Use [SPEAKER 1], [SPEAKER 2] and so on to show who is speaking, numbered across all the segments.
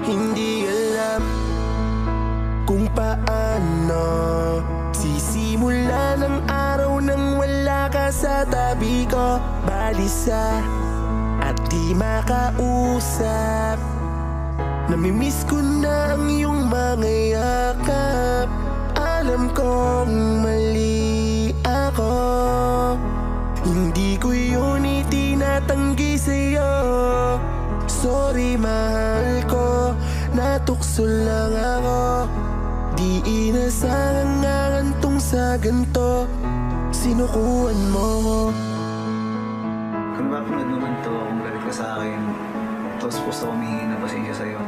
[SPEAKER 1] Hindi alam kung paano sisimula ng araw nang wala ka sa tabi ko. Balisa at di makausap, namimiss ko na ang iyong mga yakap. Alam kong mali ako, hindi ko yun itinatanggi sa'yo. Sorry mahal ko, natukso lang ako. Di inasang ngantong sa ganto, sinukuan mo.
[SPEAKER 2] Kung mapanood naman to, kung galit ka sa akin, tapos gusto ko humihingi ng pasensya sa'yo.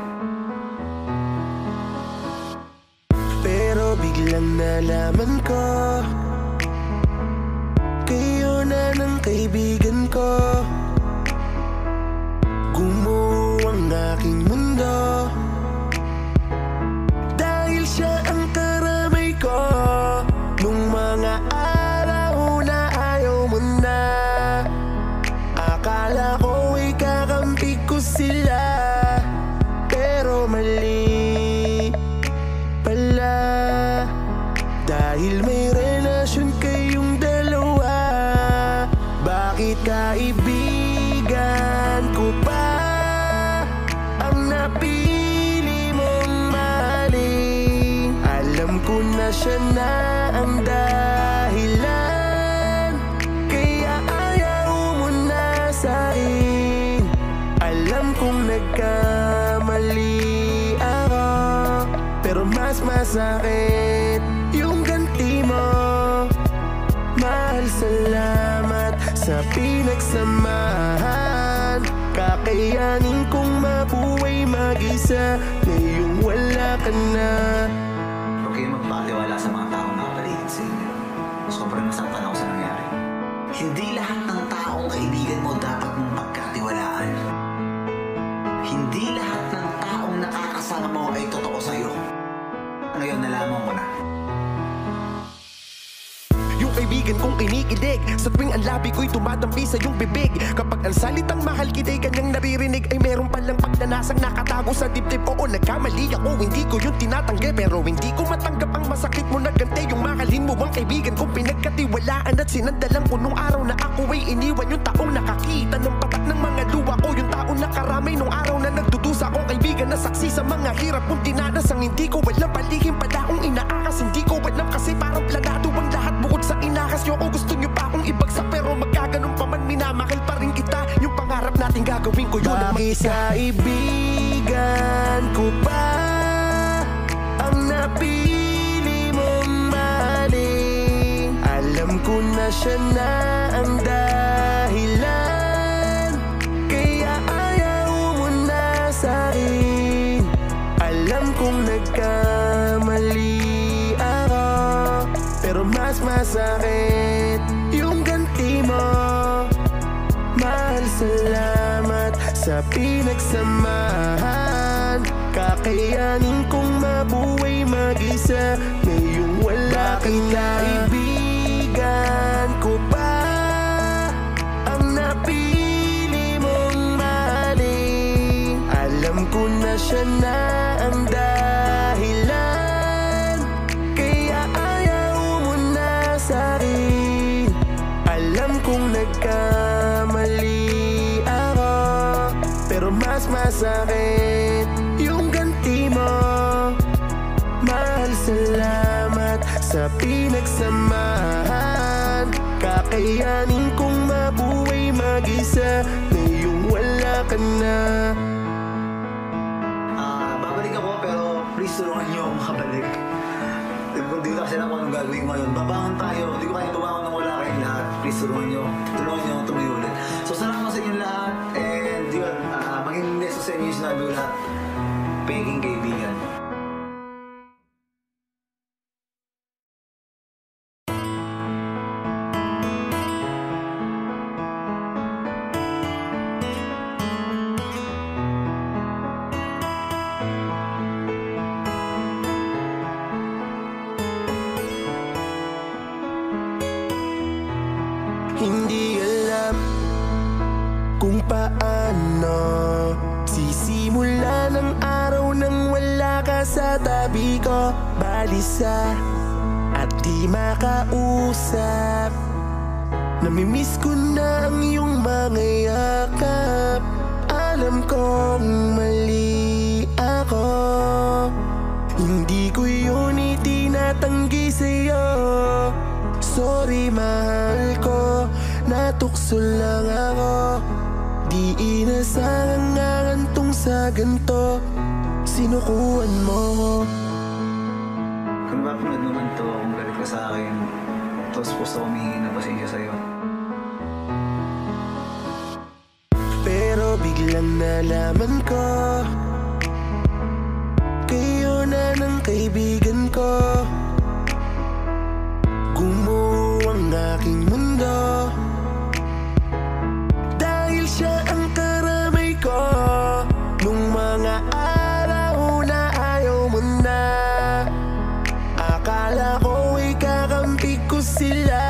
[SPEAKER 1] Pero biglang nalaman ko, kayo na ng kaibigan ko. Gumuho ang aking mundo, dahil siya ang karamay ko. Nung mga araw na ayaw mo na, akala ko ay kakampi ko sila. Pero mali pala, dahil may relasyon kayong dalawa. Bakit kaibigan ko pa ang napili mong mahalin? Alam ko na siya na ang dahilan, kaya ayaw mo na sa'kin. Alam kong nagkamali ako, pero mas masakit yung ganti mo. Mahal, salamat sa pinagsamahan. Kakayanin kong mabuhay mag-isa ngayong wala ka na.
[SPEAKER 2] Huwag kayong magpakatiwala sa mga taong nakapaligid sa inyo. Sobrang nasaktan ako sa nangyari. Hindi lahat ng taong kaibigan mo dapat mong pagkatiwalaan. Hindi lahat ng taong nakakasama mo ay totoo sa'yo. Ngayon nalaman ko na.
[SPEAKER 1] Yung kaibigan kong kinikilig, sa tuwing ang labi ko'y tumatampi sa iyong bibig. Kapag ang salitang mahal kita'y kanyang naririnig, ay meron palang pagnanasang nakatago sa dibdib. Oo, nagkamali ako, hindi ko yun tinatanggi, pero hindi ko matanggap ang masakit mo na ganti. Yung mahalin mo ang kaibigan kong pinagkatiwalaan at sinandalan ko nung araw na ako ay iniwan. Yung taong nakakita ng patak ng mga luwa ko, yung taong nakaramay nung araw na nagdudusa akong kaibigan na saksi sa mga hirap kong tinanas. Ang hindi ko alam, palihim pala akong inaakas. Hindi ko alam kasi parang planado ang lahat bukod sa inakas nyo. O gusto nyo pa akong ibagsak, pero magkaganon pa man, minamahal pa rin kita. Yung pangarap natin gagawin ko yun ang mag-isa. Kaibigan ko pa ang napili mong mahalin? Alam ko na siya na ang dahilan, kaya ayaw mo na sa'kin. Alam kong nagkamali ako, pero mas masakit yung ganti mo. Mahal, salamat sa pinagsamahan. Kakayanin kong mabuhay mag-isa ngayong wala ka na. Kaibigan ko pa ang napili mong mahalin? Alam ko na siya na ang dahilan, kaya ayaw mo na sa'kin. Alam kong nagkamali ako, pero mas masakit yung ganti mo. Mahal, salamat sa pinagsamahan. Kakayanin kong mabuhay mag-isa ngayong wala ka na.
[SPEAKER 2] Babalik ako, pero please tulungan niyo akong makabalik. Hindi ko kasi alam kung anong gagawin ko ngayon. Babangon tayo, hindi ko kaya tumangon nang wala kayong lahat. Please tulungan niyo akong tumayo ulit. So salamat sa inyo lahat, and yun, maging next sa inyo yung sinabi ko lahat. Peking kaibigan.
[SPEAKER 1] Hindi alam kung paano sisimula ng araw ka sa tabi ko, balisa at di makausap. Namimiss ko na ang iyong mga yakap. Alam kong mali ako, hindi ko yun itinatanggi sa'yo. Sorry mahal ko, natukso lang ako. Di inasang ngantong sa ganto, sinukuan mo.
[SPEAKER 2] Kung mapanood naman to, kung galit ka sa akin, tapos puso ko humingi ng pasensya sa'yo.
[SPEAKER 1] Pero biglang nalaman ko, kayo na ng kaibigan ko. Gumuho ang aking mundo, dahil siya ang karamay ko. Nung mga araw na ayaw mo na, akala ko ay kakampi ko sila.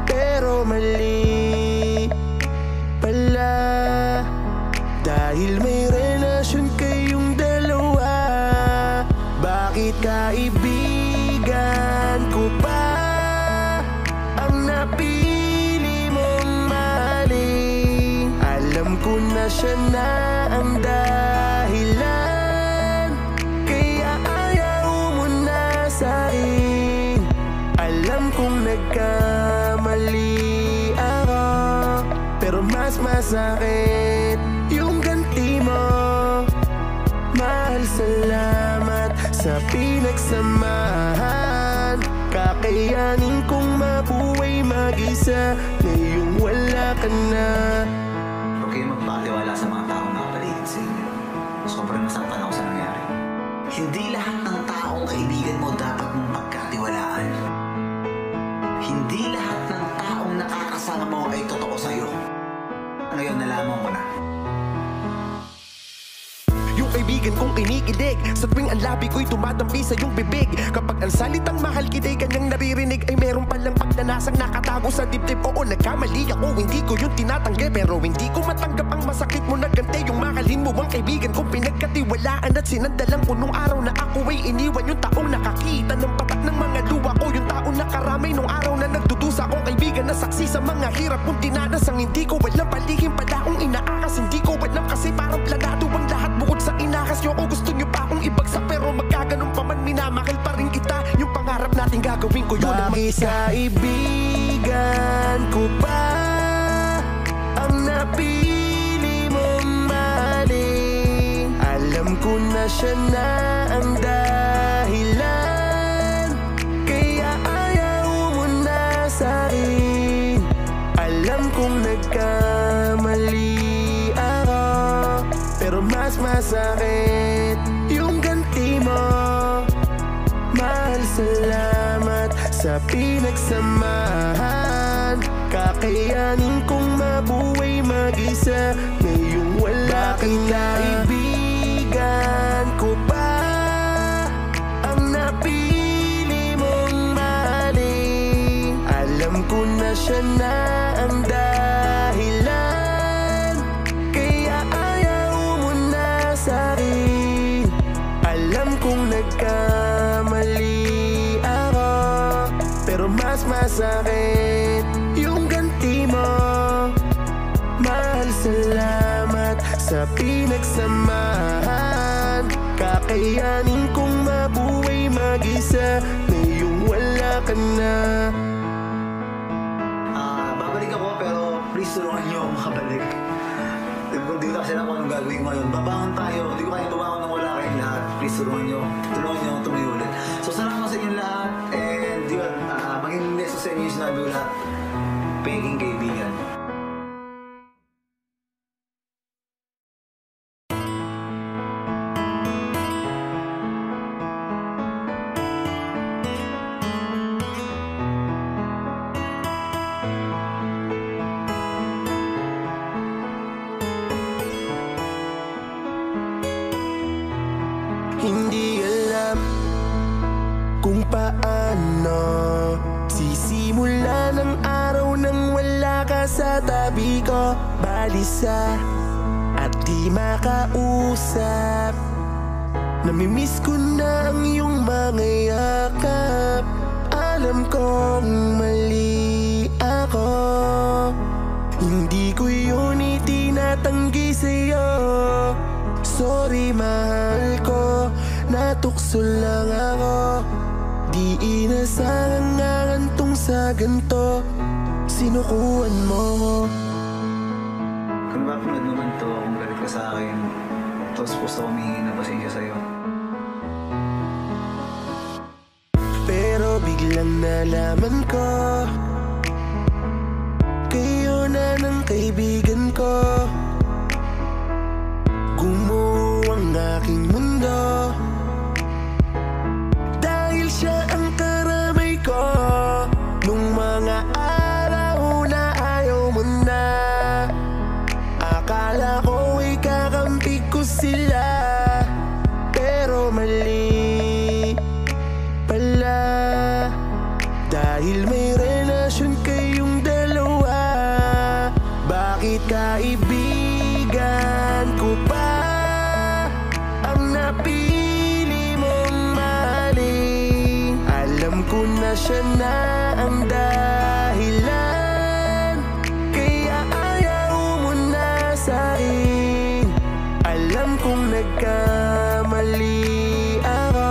[SPEAKER 1] Pero mali pala, dahil may relasyon kayong dalawa. Bakit kaibigan ko pa ang napili mong mahalin? Alam ko na siya na ang dahilan, kaya ayaw mo na sa'kin. Alam kong nagkamali ako, pero mas masakit yung ganti mo. Mahal, salamat sa pinagsamahan. Kakayanin kong mabuhay mag-isa ngayong wala ka na.
[SPEAKER 2] Huwag kayong magpakatiwala sa mga taong nakapaligid sa inyo. Sobrang nasaktan ako sa nangyari. Hindi lahat ng taong kaibigan mo dapat mong pagkatiwalaan. Hindi lahat ng taong nakakasama mo ay totoo sa'yo. Ngayon nalaman ko na.
[SPEAKER 1] Yung kaibigan kong kinikilig, sa tuwing ang labi ko'y tumatampi sa iyong bibig. Kapag ang salitang mahal kita'y kanyang naririnig, ay meron palang pagnanasang nakatago sa dibdib. Oo, nagkamali ako, hindi ko yun tinatanggi, pero hindi ko matanggap ang masakit mo na gante. Yung mahalin mo ang kaibigan kong pinagkatiwalaan at sinandalan ko nung araw na ako ay iniwan. Yung taong nakakita ng patak ng mga luwa ko, yung taong nakaramay nung araw na nagdudusa akong kaibigan na saksi sa mga hirap kong dinanas. Ang hindi ko alam, palihim pala akong inaakas. Hindi ko alam kasi parang planado ang lahat bukod sa inakas nyo. O gusto nyo pa akong ibagsak, pero magkaganon pa man, minamahal pa rin kita. Yung pangarap natin gagawin ko yun ang mag-isa. Kaibigan ko ba ang napili mong mahalin? Alam ko na siya na ang dahilan, kaya ayaw mo na sa'kin. Alam kong nagkamali ako, pero mas masakit yung ganti mo. Mahal, salamat sa pinagsamahan. Kakayanin kong mabuhay mag-isa ngayong wala ka na. Kaibigan ko ba ang napili mong mahalin? Alam ko na siya na ang dahilan, kaya ayaw mo na sa'kin. Alam kong nagkamali ako, pero mas masakit yung ganti mo. Mahal, salamat sa pinagsamahan. Kakayanin kong mabuhay mag-isa ngayong wala ka na.
[SPEAKER 2] Babalik ako, pero please tulungan niyo ako makabalik. Hindi ko kasi alam kung anong gagawin ko ngayon. Babangon tayo. Hindi ko kaya babangon nang wala kayong lahat. Please tulungan niyo. Tulungan niyo ako tumayo ulit. So salamat sa inyo lahat. And yun, maging neso sa inyo yung sinabi ko lahat. Peking kaibigan.
[SPEAKER 1] Hindi alam kung paano sisimula ng araw nang wala ka sa tabi ko. Balisa at di makausap. Namimiss ko na ang iyong mga yakap. Alam kong mali ako, hindi ko yun itinatanggi sa'yo. Sorry mahal ko, natukso lang ako. Di inasang ngangantong sa ganto, sinukuan mo.
[SPEAKER 2] Kung mapanood naman to, kung galit ka sa akin, tapos puso ko humingi na pasensya sa'yo.
[SPEAKER 1] Pero biglang nalaman ko, kayo na ng kaibigan ko. Gumuho ang aking mundo, dahil siya ang karamay ko. Nung mga araw na ayaw mo na, akala ko ikakampi ko sila. Pero mali pala, dahil may relasyon kayong dalawa. Bakit kaibigan ko pa ang napili mong mahalin? Alam ko na siya na ang dahilan, kaya ayaw mo na sa'kin. Alam kong nagkamali ako,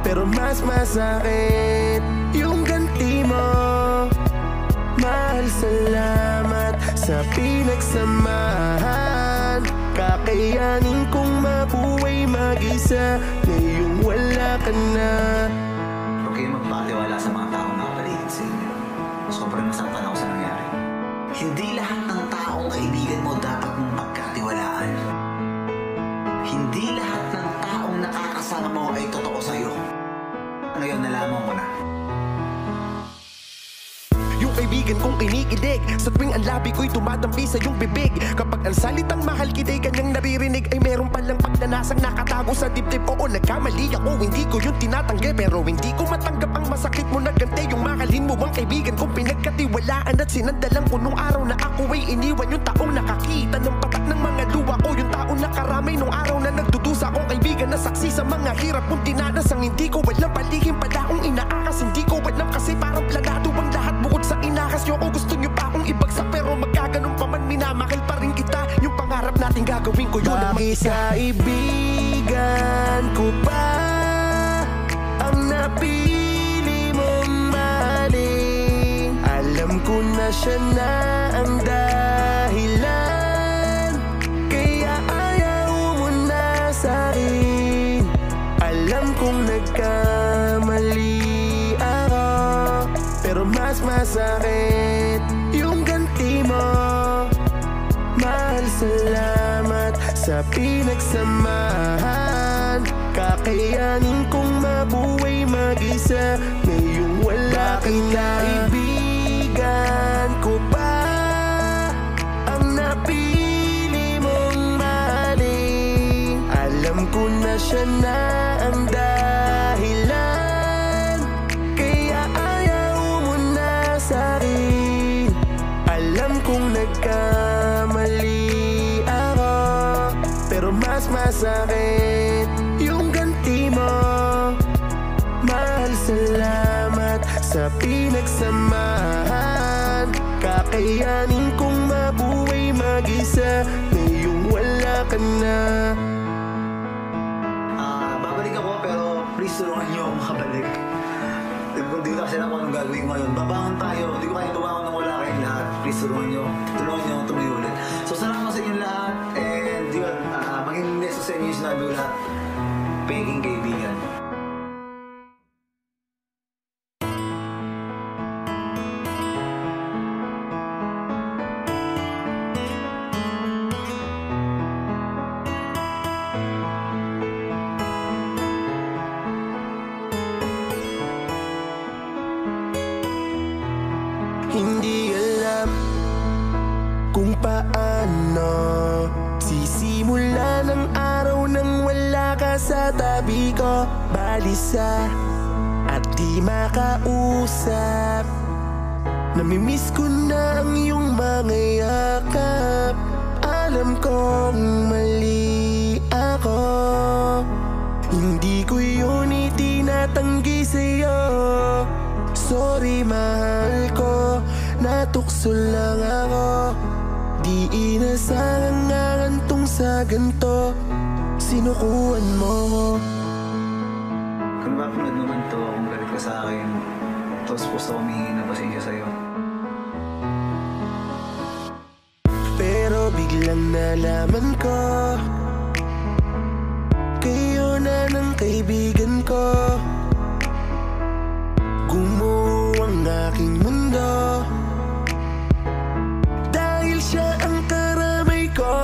[SPEAKER 1] pero mas masakit yung ganti mo. Mahal, salamat sa pinagsamahan. Kakayanin kong mabuhay mag-isa ngayong wala ka na.
[SPEAKER 2] Huwag kayo magpakatiwala sa mga taong nakapaligid sa inyo. Sobrang nasaktan ako sa nangyari. Hindi lahat ng taong kaibigan mo dapat mong pagkatiwalaan. Hindi lahat ng taong nakakasama mo ay totoo sa'yo. Ngayon nalaman ko na.
[SPEAKER 1] Yung kaibigan kong kinikilig, sa tuwing ang labi ko'y tumatampi sa iyong bibig. Kapag ang salitang mahal kita'y kanyang naririnig, ay meron palang pagnanasang nakatago sa dibdib. Oo, nagkamali ako, hindi ko yun tinatanggi, pero hindi ko matanggap ang masakit mo na gante. Yung mahalin mo ang kaibigan kong pinagkatiwalaan at sinandalan ko nung araw na ako ay iniwan. Yung taong nakakita ng patak ng mga luwa ko, yung taong nakaramay nung araw na nagdudusa akong kaibigan na saksi sa mga hirap kong tinanas. Ang hindi ko alam, palihim pala akong inaakas. Hindi ko alam kasi parang planado ang lahat bukod sa inakas nyo. O gusto nyo pa akong ibagsak, pero magkaganon pa man, minamahal pa rin kita. Yung pangarap natin gagawin ko yun ang mag-isa. Kaibigan ko pa ang napili mong mahalin? Alam ko na siya na ang dahilan, kaya ayaw mo na sa'kin. Alam kong nagkamali ako, pero mas masakit yung ganti mo. Mahal, salamat sa pinagsamahan. Kakayanin kong mabuhay mag-isa ngayong wala ka na. Kaibigan ko pa ang napili mong mahalin? Alam ko na siya na ang dahilan, kaya ayaw mo na sa'kin. Alam kong nagkamali ako, pero mas masakit yung ganti mo. Mahal, salamat sa pinagsamahan. Kakayanin kong mabuhay mag-isa ngayong wala ka na.
[SPEAKER 2] Babalik ako, pero please tulungan niyo akong makabalik. Kung di ko kasi alam kung anong gagawin ko ngayon, babangon tayo. Hindi ko kaya tumangon nang wala kayong lahat. Please tulungan niyo akong tumayo ulit. So salamat sa inyo lahat, and yun, maging neso sa inyo yung sinabi ko lahat. Peking kaibigan.
[SPEAKER 1] Hindi alam kung paano sisimula ng araw nang wala ka sa tabi ko. Balisa at di makausap, namimiss ko na ang iyong mga yakap. Alam kong mali ako, Sorry mahal ko, natukso lang ako. Di inasahan nga gantong sa ganto, sinukuan mo ko.
[SPEAKER 2] Kung mapanood naman to, kung galit ka sa akin, tapos gusto ko humingi na pasensya sa'yo.
[SPEAKER 1] Pero biglang nalaman ko, kayo na ng kaibigan ko. Gumuho ang aking mundo, dahil siya ang karamay ko.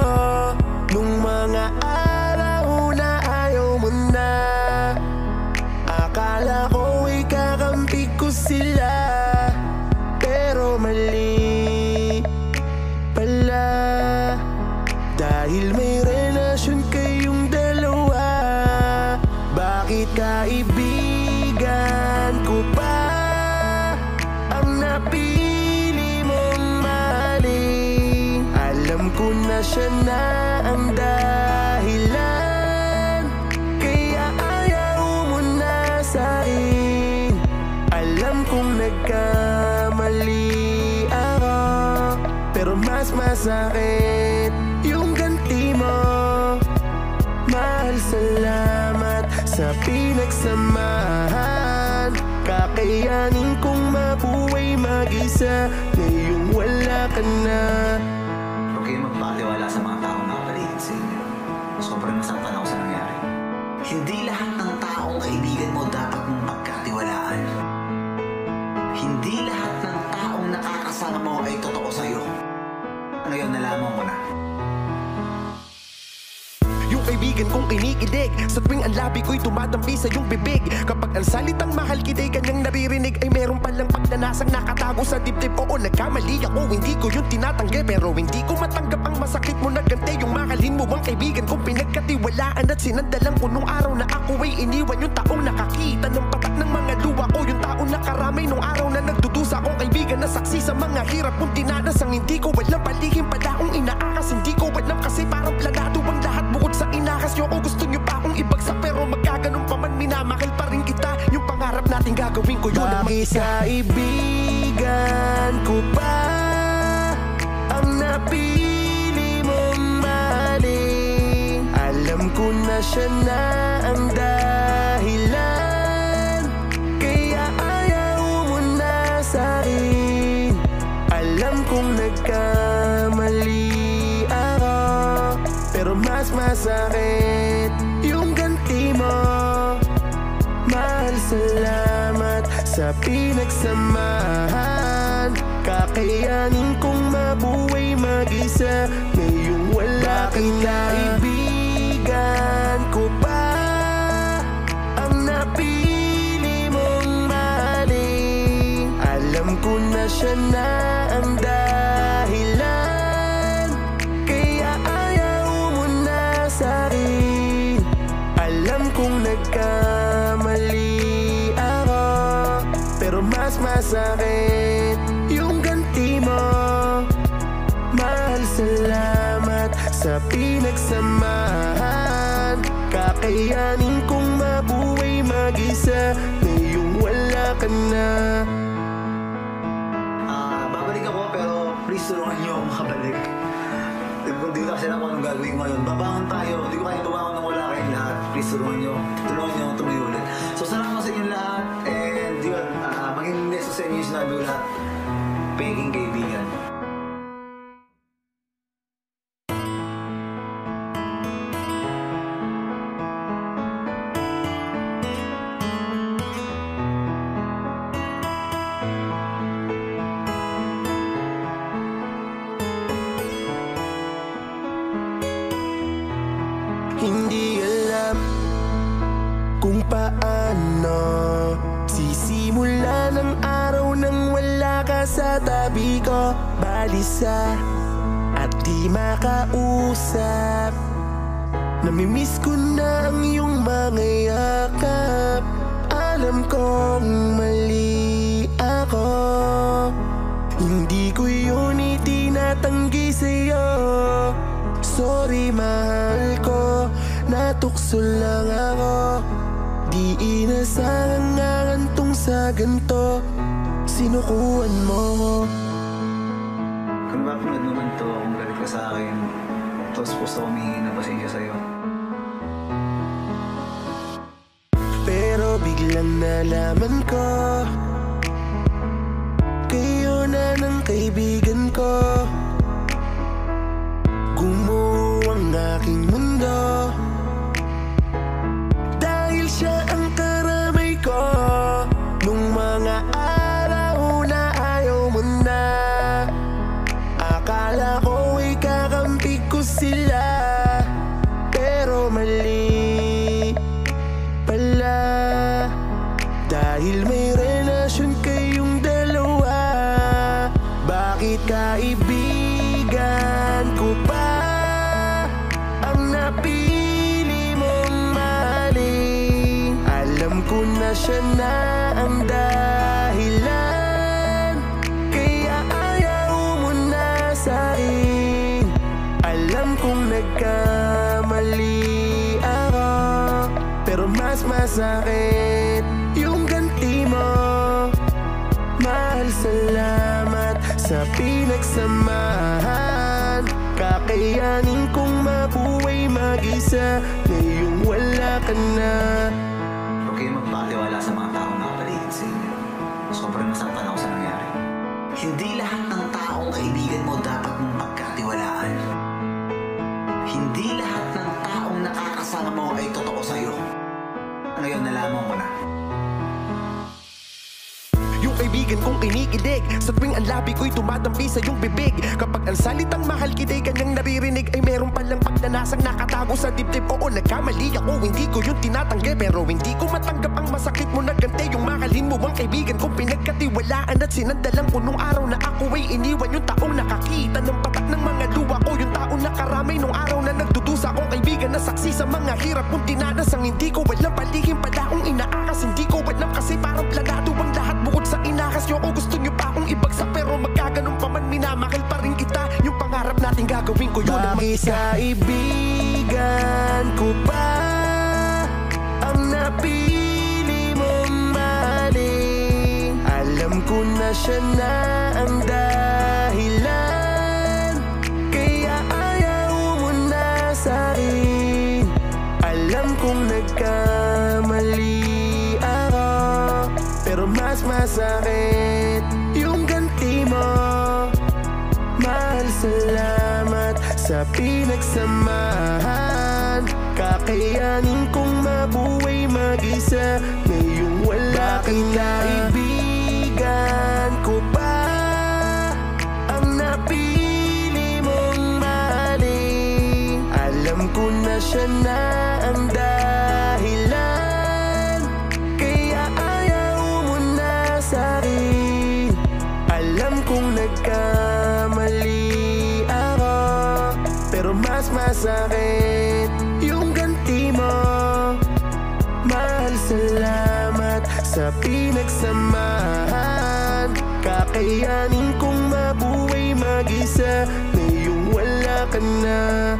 [SPEAKER 1] Nung mga araw na ayaw mo na, akala ko ay kakampi ko sila. Pero mali pala, dahil may relasyon kayong dalawa. Bakit kaibigan ko pa ang napili mong mahalin? Alam ko na siya na ang dahilan, kaya ayaw mo na sa'kin. Alam kong nagkamali ako, pero mas masakit yung ganti mo. Mahal, salamat sa pinagsamahan. Kakayanin kong mabuhay mag-isa ngayong wala ka na.
[SPEAKER 2] Huwag kayong magpakatiwala sa mga taong nakapaligid sa inyo. Sobrang nasaktan ako sa nangyari. Hindi lahat ng taong kaibigan mo dapat mong pagkatiwalaan. Hindi lahat ng taong nakakasama mo ay totoo sa'yo. Ngayon nalaman ko na.
[SPEAKER 1] Yung kaibigan kong kinikilig, sa tuwing ang labi ko'y tumatampi sa iyong bibig. Kapag ang salitang mahal kita'y kanyang naririnig, ay meron palang pagnanasang nakatago sa dibdib. Oo, nagkamali ako, hindi ko yun tinatanggi, pero hindi ko matanggap ang masakit mo na gante. Yung mahalin mo ang kaibigan kong pinagkatiwalaan at sinandalan ko nung araw na ako ay iniwan. Yung taong nakakita ng patak ng mga luwa ko, yung taong nakaramay nung araw na nagdudusa kong kaibigan na saksi sa mga hirap kong dinanasang. Hindi ko alam, palihim pala akong inaakas. Hindi ko alam kasi parang planado ang lahat bukod sa inakas nyo. O gusto nyo pa akong ibagsak, pero magkaganon pa man, minamahal pa rin kita. Yung pangarap natin gagawin ko yun ang mag-isa. Kaibigan ko ba ang napili mong mahalin? Alam ko na siya na ang dahilan, kaya ayaw mo na sa'kin. Alam kong nagkamali ako, pero mas masakit yung ganti mo. Mahal, salamat sa pinagsamahan. Kakayanin kong mabuhay mag-isa ngayong wala ka na. Kaibigan ko ba ang napili mong mahalin? Alam ko na siya na ang dahilan, kaya ayaw mo na sa'kin. Alam kong nagkamali ako, pero mas masakit yung ganti mo. Mahal, salamat sa pinagsamahan. Kakayanin kong mabuhay mag-isa ngayong wala ka na.
[SPEAKER 2] Babalik ako, pero please tulungan niyo ako makabalik. Hindi ko kasi alam kung anong gagawin ko ngayon. Babangon tayo. Hindi ko kaya babangon nang wala kayong lahat. Please tulungan niyo ako tuloy ulit. So salamat sa inyo lahat. And yun, maging neso sa inyo yung sinabi ko lahat. Peking kaibigan.
[SPEAKER 1] Hindi alam kung paano sisimula ng araw nang wala ka sa tabi ko. Balisa at di makausap, namimiss ko na ang iyong mga yakap. Alam kong mali ako, hindi ko yun itinatanggi sa'yo. Sorry mahal ko, natukso lang ako. Di inasahan nga gantong sa ganto, sinukuan mo.
[SPEAKER 2] Kung mapanood naman to, kung galit ka sa akin, tapos gusto ko humingi na pasensya sa'yo.
[SPEAKER 1] Pero biglang nalaman ko, kayo na ng kaibigan ko. Gumuho ang aking mundo, dahil siya ang karamay ko. Nung mga araw na ayaw mo na, akala ko ay kakampi ko sila. Pero mali pala, dahil may relasyon kayong dalawa. Bakit kaibigan ko pa ang napili mong mahalin? Alam ko na siya na ang dahilan, kaya ayaw mo na sa'kin. Alam kong nagkamali ako, pero mas masakit yung ganti mo. Mahal, salamat sa pinagsamahan. Kakayanin kong mabuhay mag-isa ngayong wala ka na.
[SPEAKER 2] Huwag kayo magpakatiwala sa mga taong nakapaligid sa inyo. Sobrang nasaktan ako sa nangyari. Hindi lahat ng taong kaibigan mo dapat mong pagkatiwalaan. Hindi lahat ng taong nakakasama mo ay totoo sa'yo. Ngayon nalaman ko na.
[SPEAKER 1] Yung kaibigan kong kinikilig, sa tuwing ang labi ko'y tumatampi sa iyong bibig. Kapag ang salitang mahal kita'y kanyang naririnig, ay meron palang pagnanasang nakatago sa dibdib. Oo, nagkamali ako, hindi ko yung tinatanggi, pero hindi ko matanggap ang masakit mo na gante. Yung mahalin mo ang kaibigan kong pinagkatiwalaan at sinandalan ko nung araw na ako ay iniwan. Yung taong nakakita ng patak ng mga luwa ko, yung taong nakaramay nung araw na nagdudusa akong kaibigan na saksi sa mga hirap kong dinanasang. Hindi ko alam, palihim pala akong inaakas. Hindi ko alam kasi parang planado ang lahat bukod sa inakas nyo. O gusto nyo pa akong ibagsak, pero magkaganon pa man, minamahal pa rin kita. Yung pangarap natin gagawin ko yun ang mag-isa. Kaibigan ko pa ang napili mong mahalin? Alam ko na siya na ang dahilan, kaya ayaw mo na sa'kin. Alam kong nagkamali ako, pero mas masakit yung ganti mo. Mahal, salamat sa pinagsamahan. Kakayanin kong mabuhay mag-isa ngayong wala ka na. Kaibigan ko pa ang napili mong mahalin? Alam ko na siya na ang dahilan, kaya ayaw mo na sa'kin. Alam kong nagkamali ako, pero mas masakit yung ganti mo. Mahal, salamat sa pinagsamahan. Kakayanin kong mabuhay mag-isa ngayong wala ka na.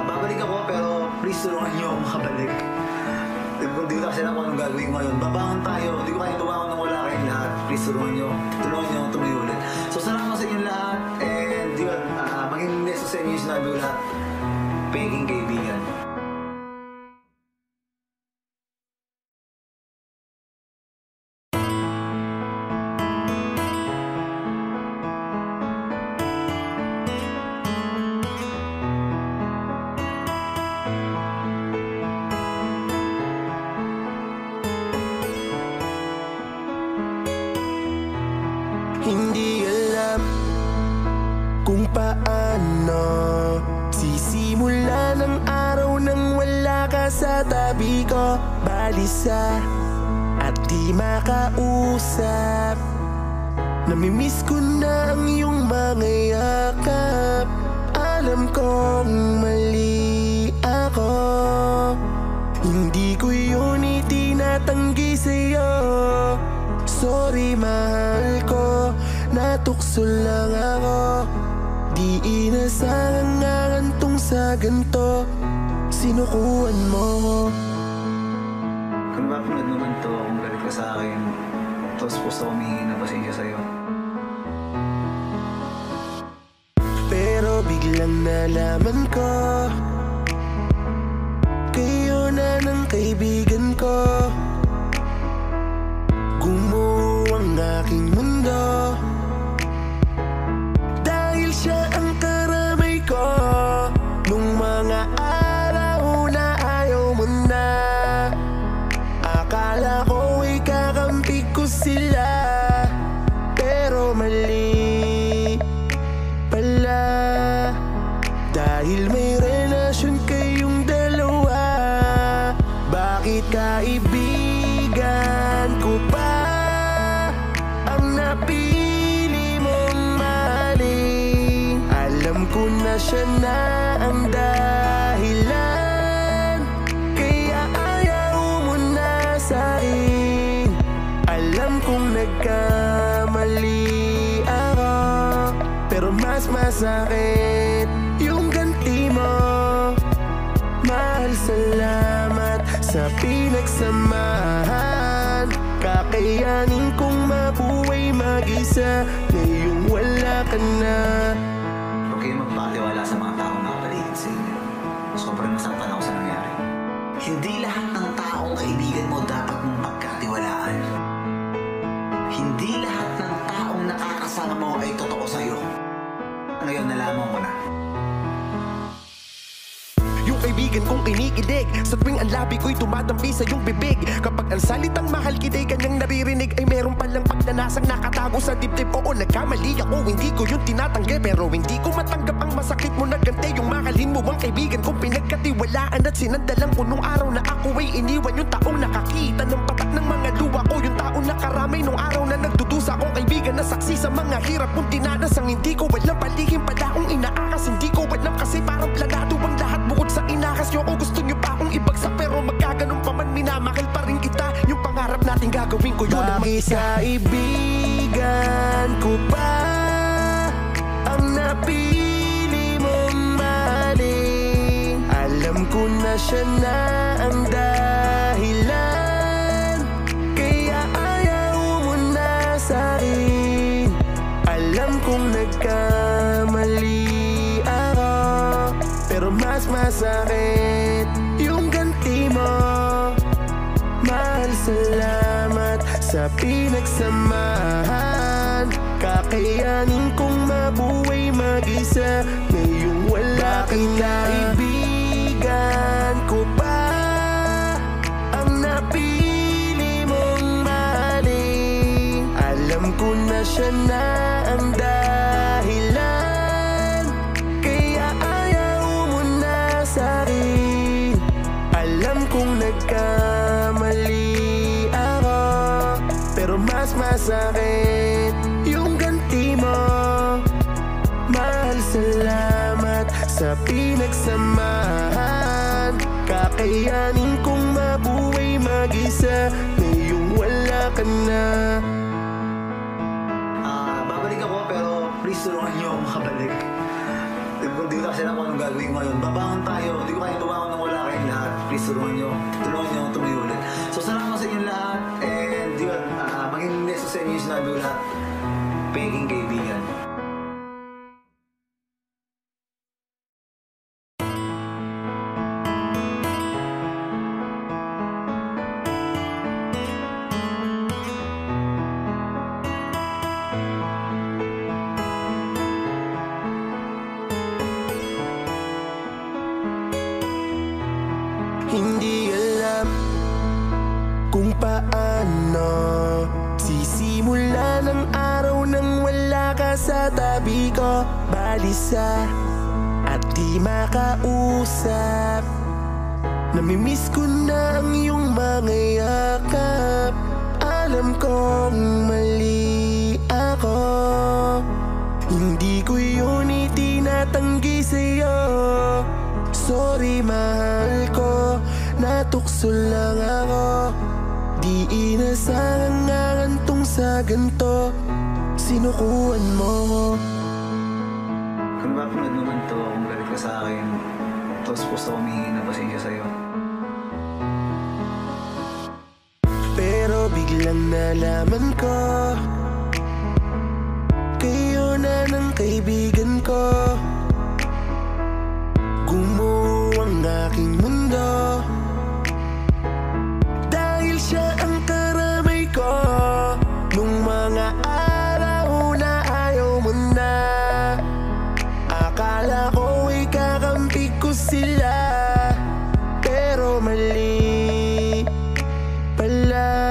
[SPEAKER 2] Babalik ako, pero please tulungan niyo ako makabalik. Hindi ko kasi alam kung anong gagawin ko ngayon. Babangon tayo. Hindi ko kaya bumangon nang wala kayong lahat. Please tulungan niyo. Tulungan niyo akong tumayo ulit. So salamat sa inyo lahat. And yun, maging neso sa inyo yung sinabi ko lahat. Peging kaibigan.
[SPEAKER 1] Hindi alam kung paano sisimula ng araw nang wala ka sa tabi ko. Balisa at di makausap, namimiss ko na ang iyong mga yakap. Alam kong mali ako, hindi ko yun itinatanggi sa'yo. Sorry mahal ko, natukso lang ako. Di inasang ngantong sa ganto, sinukuan mo.
[SPEAKER 2] Kung mapanood naman to, kung galit ka sa akin, Tapos gusto ko humingi ng pasensya sa'yo.
[SPEAKER 1] Pero biglang nalaman ko kayo na ng kaibigan ko. Gumuho ang aking mundo dahil siya ang karamay ko. Nung mga araw na ayaw mo na, akala ko ikakampi ko sila. Pero mali pala, dahil may relasyon kayong dalawa. Bakit kaibigan ko pa ang napili mong mahalin? Alam ko na siya na ang dahilan, kaya ayaw mo na sa'kin. Alam kong nagkamali ako, pero mas masakit yung ganti mo. Mahal, salamat sa pinagsamahan. Kakayanin kong mabuhay mag-isa ngayong wala ka na.
[SPEAKER 2] Huwag kayo magpakatiwala sa mga taong nakapaligid sa inyo. Sobrang nasaktan ako sa nangyari. Hindi lahat ng taong kaibigan mo dapat mong pagkatiwalaan. Hindi lahat ng taong nakakasama mo ay totoo sa'yo. Ngayon nalaman ko na.
[SPEAKER 1] Yung kaibigan kong iniilig, sa tuwing ang labi ko'y tumatampi sa iyong bibig. Kapag ang salitang mahal kita'y kanyang naririnig, ay meron palang pagnanasang nakatago sa dibdib. Oo, nagkamali ako, hindi ko yun tinatanggi, pero hindi ko matanggap ang masakit mo na gante. Yung mahalin mo ang kaibigan kong pinagkatiwalaan at sinandalan ko nung araw na ako ay iniwan. Yung taong nakakita ng patak ng mga luwa ko, yung taong nakaramay nung araw na nagdudusa akong kaibigan na saksi sa mga hirap kong dinanas. Ang hindi ko alam, palihim pala akong inaakas. Hindi ko alam kasi parang planado ang lahat bukod sa inakas nyo. O gusto nyo pa akong ibagsak, pero magkaganon pa man, minamahal pa rin kita. Yung pangarap natin gagawin ko yun ang mag-isa. Kaibigan ko pa ang napili mong mahalin? Alam ko na siya na ang dahilan, kaya ayaw mo na sa'kin. Alam kong nagkamali ako, pero mas masakit yung ganti mo. Mahal, salamat sa pinagsamahan. Kakayanin kong mabuhay mag-isa ngayong wala ka na. Kaibigan ko pa ang napili mong mahalin? Alam ko na siya na ang dahilan, kaya ayaw mo na sa'kin. Alam kong nagkamali ako, pero mas masakit yung ganti mo. Mahal, salamat sa pinagsamahan. Kakayanin kong mabuhay mag-isa ngayong wala ka na.
[SPEAKER 2] Babalik ako, pero please tulungan niyo ako makabalik. Hindi ko kasi alam kung anong gagawin ko ngayon. Babangon tayo. Hindi ko kaya tumangon nang wala kayong lahat. Please tulungan niyo. Tulungan niyo akong tumayulit. So salamat sa inyo lahat. And yun, maging neso sa inyo yung sinabi ko lahat. Peking kaibigan.
[SPEAKER 1] Hindi alam kung paano sisimula ng araw nang wala ka sa tabi ko. Balisa at di makausap, namimiss ko na ang iyong mga yakap. Alam kong mali ako, hindi ko yun itinatanggi sa'yo. Sorry mahal ko, natukso lang ako. Di inasang ngantong sa ganto, sinukuan mo.
[SPEAKER 2] Kung mapanood naman to, kung galit ka sa akin, tapos gusto ko humingi ng pasensya sa'yo.
[SPEAKER 1] Pero biglang nalaman ko, kayo na ng kaibigan ko. Gumuho ang aking mundo, dahil siya ang karamay ko. Nung mga araw na ayaw mo na, akala ko ay kakampi ko sila, pero mali pala.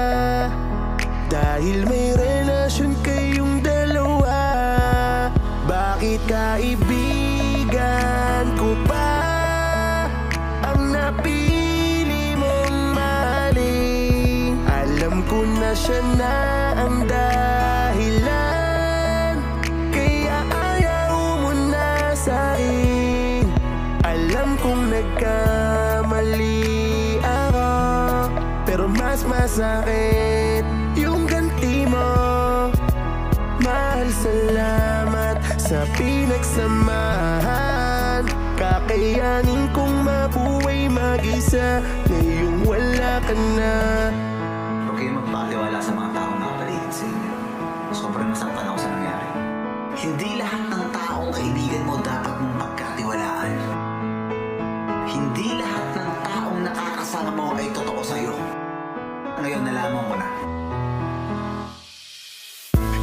[SPEAKER 1] Dahil may relasyon kayong dalawa, bakit kaibigan ko pa ang napili mong mahalin? Alam ko na siya na ang dahilan, kaya ayaw mo na sa'kin. Alam kong nagkamali ako, pero mas masakit yung ganti mo. Mahal, salamat sa pinagsamahan. Kakayanin kong mabuhay mag-isa ngayong wala ka na.
[SPEAKER 2] Huwag kayong magpakatiwala sa mga taong nakapaligid sa inyo. Sobrang nasaktan ako sa nangyari. Hindi lahat ng taong kaibigan mo dapat mong pagkatiwalaan. Hindi lahat ng taong nakakasama mo ay totoo sa'yo. Ngayon nalaman ko na.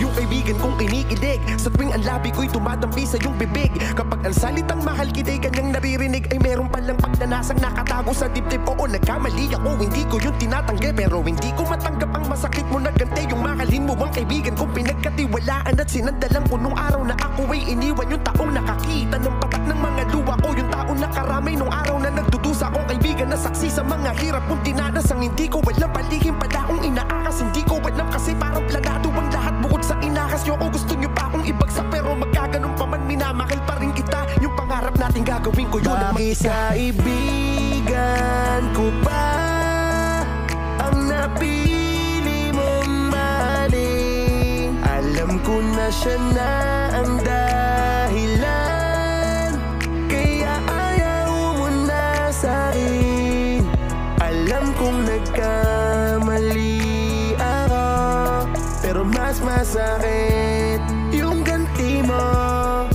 [SPEAKER 1] Yung kaibigan kong kinikilig, sa tuwing ang labi ko'y tumatampi sa iyong bibig. Kapag ang salitang mahal kita'y kanyang naririnig, ay meron palang pagnanasang nakatago sa dibdib. Oo, nagkamali ako, hindi ko yun tinatanggi, pero hindi ko matanggap ang masakit mo na gante. Yung mahalin mo ang kaibigan kong pinagkatiwalaan at sinandalan ko nung araw na ako ay iniwan. Yung taong nakakita ng patak ng mga luwa ko, yung taong nakaramay nung araw na nagdudusa akong kaibigan na saksi sa mga hirap kong dinanas. Ang hindi ko alam, palihim pala akong inaakas. Hindi ko alam kasi parang planado ang lahat bukod sa inakas nyo. O gusto nyo pa akong ibagsak, pero magkaganon pa man, minamahal pa rin kita. Yung pangarap natin gagawin ko yun ang mag-isa. Kaibigan ko ba ang napili mong mahalin? Alam ko na siya na ang dahilan, kaya ayaw mo na sa'kin. Alam kong nagkamali ako, pero mas masakit yung ganti mo.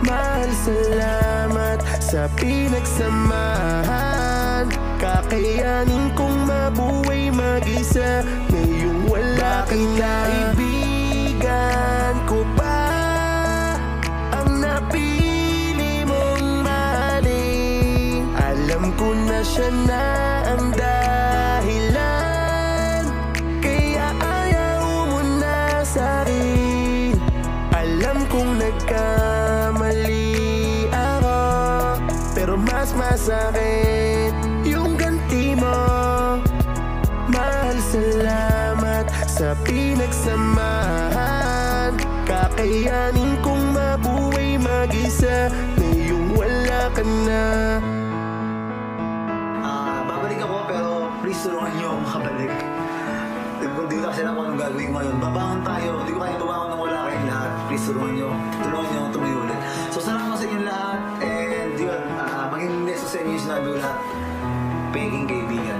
[SPEAKER 1] Mahal, salamat sa pinagsamahan. Kakayanin kong mabuhay mag-isa ngayong wala ka na. Kaibigan ko ba ang napili mong mahalin? Alam ko na siya na ang dahilan, kaya ayaw mo na sa'kin. Alam kong nagkamali ako, pero mas masakit yung ganti mo. Mahal, salamat sa pinagsamahan. Kakayanin kong mabuhay mag-isa ngayong wala ka na.
[SPEAKER 2] Babalik ako, pero please tulungan niyo ako makabalik. Hindi ko kasi alam kung anong gagawin ko ngayon. Babangon tayo. Hindi ko kaya babangon nang wala kayong lahat. Please tulungan niyo ako tumayo ulit. So salamat sa inyo lahat. And yun, maging leso sa inyo yung sinabi ko lahat. Peking kaibigan.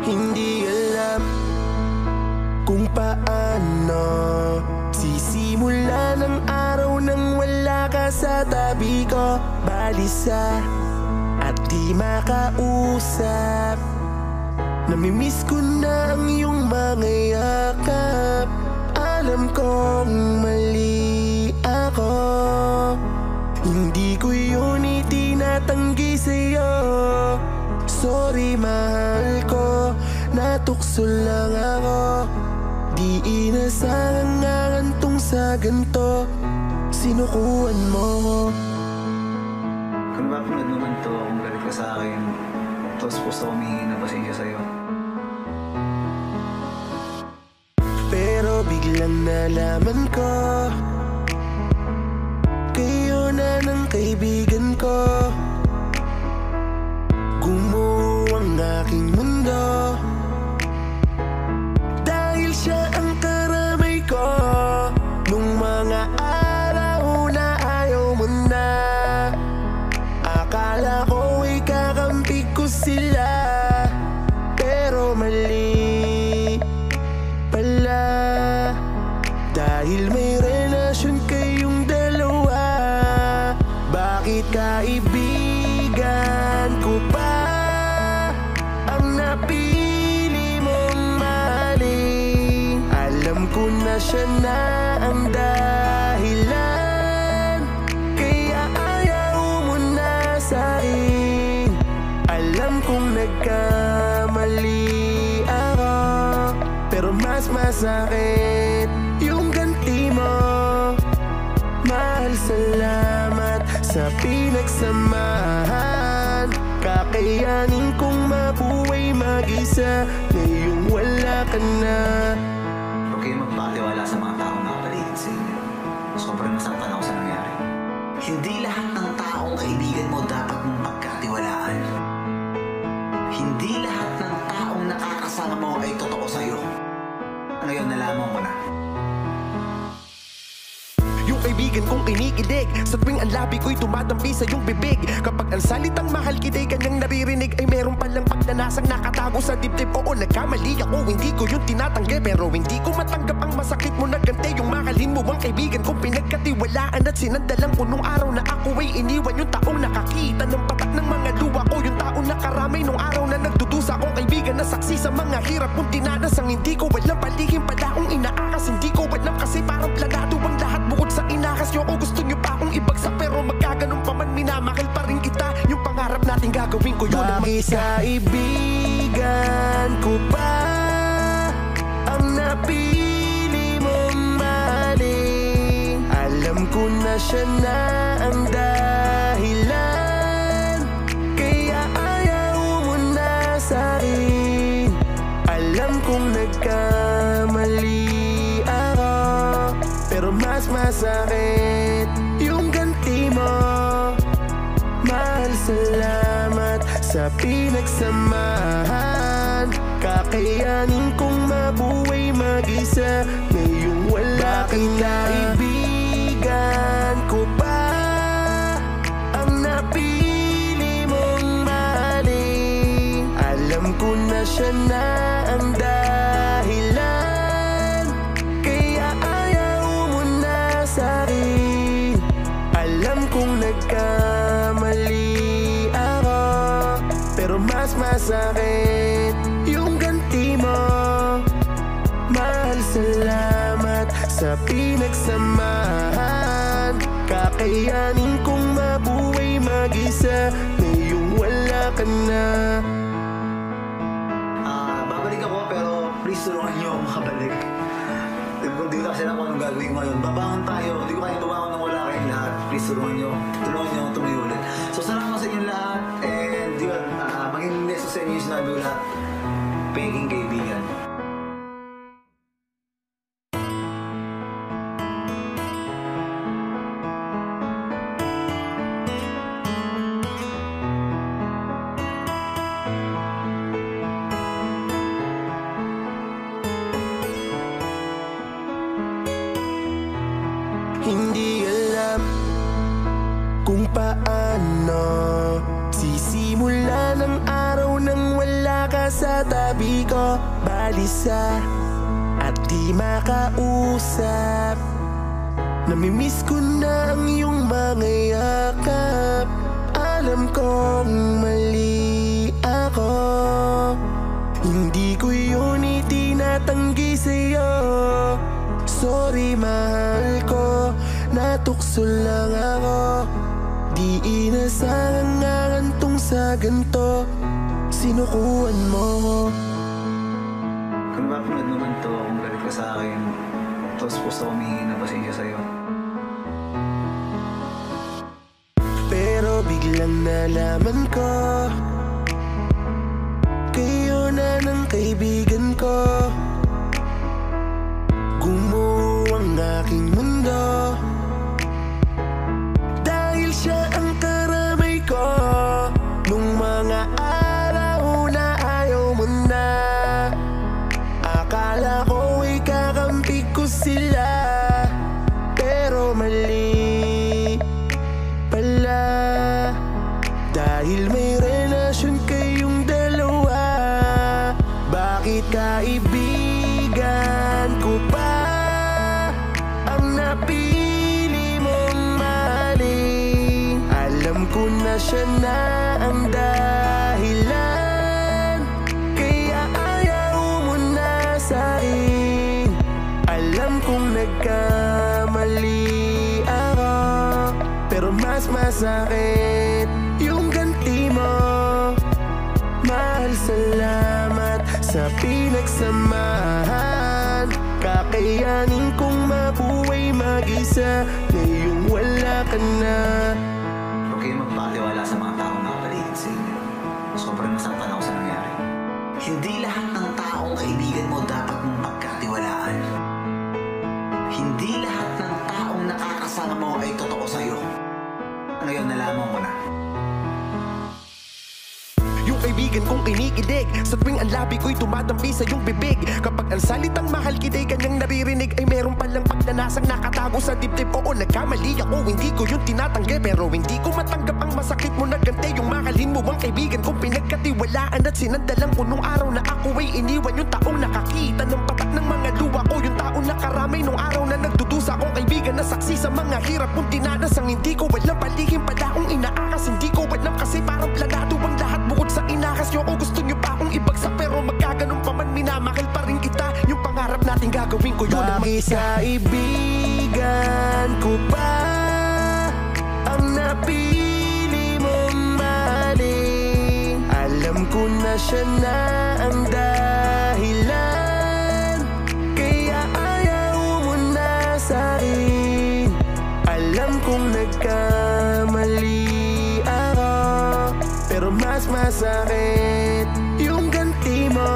[SPEAKER 1] Hindi alam kung paano sisimula ng araw nang wala ka sa tabi ko. Balisa at di makausap, namimiss ko na ang iyong mga yakap. Alam kong mali ako, hindi ko yun itinatanggi sa'yo. Sorry mahal ko, natukso lang ako. Di inasang ngangantong sa ganto, sinukuan mo.
[SPEAKER 2] Kung mapanood naman to, kung galit ka sa akin, tapos puso ko humihingi na pasensya sa'yo.
[SPEAKER 1] Pero biglang nalaman ko, kayo na ng kaibigan ko. aking mundo. Dahil siya ang karamay ko nung mga araw na ayaw mo na. Akala ko ikakampi ko sila, pero mali pala. Dahil may relasyon kayong dalawa, bakit kaibigan ko pa ang napili mong mahalin? Alam ko na siya na ang dahilan, kaya ayaw mo na sa'kin. Alam kong nagkamali ako, pero mas masakit yung ganti mo. Mahal, salamat sa pinagsamahan. Kakayanin kong mabuhay mag-isa ngayong wala ka na.
[SPEAKER 2] Huwag kayo magpakatiwala sa mga taong nakapaligid sa inyo. Sobrang nasaktan ako sa nangyari. Hindi lahat ng taong kaibigan mo dapat mong pagkatiwalaan. Hindi lahat ng taong nakakasama mo ay totoo sa'yo. Ngayon nalaman ko na.
[SPEAKER 1] Yung kaibigan kong kinikilig, sa tuwing ang labi ko'y tumatampi sa iyong bibig. Kapag ang salitang mahal kita'y kanyang naririnig, ay meron palang pagnanasang nakatago sa dibdib. Oo, nagkamali ako, hindi ko yun tinatanggi, pero hindi ko matanggap ang masakit mo na ganti. Yung mahalin mo ang kaibigan kong pinagkatiwalaan at sinandalan ko nung araw na ako ay iniwan. Yung taong nakakita ng patak ng mga luwa ko, yung taong nakaramay nung araw na nagdudusa akong kaibigan na saksi sa mga hirap kong tinanas. Ang hindi ko alam, palihim pala akong inaakas. Hindi ko alam kasi parang planado ang lahat bukod sa inakas nyo. O gusto nyo pa akong ibagsak, pero magkaganon pa man, minamahal pa rin kita. Yung pangarap natin gagawin ko yun ang mag-isa. Kaibigan ko pa ang napili mong mahalin? Alam ko na siya na ang dahilan, kaya ayaw mo na sa'kin. Alam kong nagkamali ako, pero mas masakit yung ganti mo. Mahal, salamat sa pinagsamahan. Kakayanin kong mabuhay mag-isa ngayong wala ka na. Kaibigan ko pa ang napili mong mahalin? Alam ko na siya na ang dahilan, kaya ayaw mo na sa'kin. Alam kong nagkamali ako, pero mas masakit yung ganti mo. Mahal, salamat sa pinagsamahan. Kakayanin kong mabuhay mag-isa ngayong wala ka na.
[SPEAKER 2] Babalik ako, pero please tulungan niyo akong makabalik. Hindi ko kasi alam kung anong gagawin ko ngayon. Babangon tayo. Hindi ko kaya tumangon nang wala kayong lahat. Please tulungan niyo akong tumayo ulit. So salamat sa inyong lahat. And yun, maging neso sa inyo yung sinabi ko lahat. Peking kaibigan.
[SPEAKER 1] Hindi alam kung paano sisimula ng araw nang wala ka sa tabi ko. Balisa at di makausap, namimiss ko na ang iyong mga yakap. Alam kong mali ako, hindi ko yun itinatanggi sa'yo. Sorry mahal ko, natukso lang ako. Di inasang ngangantong sa ganto, sinukuan mo.
[SPEAKER 2] Kung mapanood naman to, kung galit ka sa akin, tapos gusto ko humingi na pasensya sa'yo.
[SPEAKER 1] Pero biglang nalaman ko, kayo na ng kaibigan ko. Gumuho ang aking mundo, dahil siya ang karamay ko nung mga araw na ayaw na siya na ang dahilan, kaya ayaw mo na sa'kin. Alam kong nagkamali ako, pero mas masakit yung ganti mo. Mahal, salamat sa pinagsamahan. Kakayanin kong mabuhay mag-isa ngayong wala ka na.
[SPEAKER 2] Huwag kayo magpatiwala sa mga taong nakapaligid sa inyo. Sobrang nasaktan ako sa nangyari. Hindi lahat ng taong kaibigan mo dapat mong pagkatiwalaan. Hindi lahat ng taong nakakasama mo ay totoo sa'yo. Ngayon nalaman ko na.
[SPEAKER 1] Yung kaibigan kong kinikilig, sa tuwing ang labi ko'y tumatampi sa iyong bibig. Kapag ang salitang mahal kita'y kanyang naririnig, ay meron palang pagnanasang nakatago sa dibdib. Oo, nagkamali ako, hindi ko yung tinatanggi, pero hindi ko matanggap ang masakit mo na ganti. Yung mahalin mo ang kaibigan kong pinagkatiwalaan at sinandalan ko nung araw na ako ay iniwan. Yung taong nakakita ng patak ng mga luwa ko, yung taong nakaramay nung araw na nagdudusa akong kaibigan na saksi sa mga hirap kong tinanas. Ang hindi ko alam, palihim pala akong inaakas. Hindi ko alam kasi parang planado ang lahat bukod sa inakas nyo. O gusto nyo pa akong ibagsak, pero magkaganon pa man, minamahal pa rin kita. Yung pangarap natin gagawin ko yun ang mag-isa. Kaibigan ko ba ang napili mong mahalin? Alam ko na siya na ang dahilan, kaya ayaw mo na sa'kin. Alam kong nagkamali ako, pero mas masakit yung ganti mo.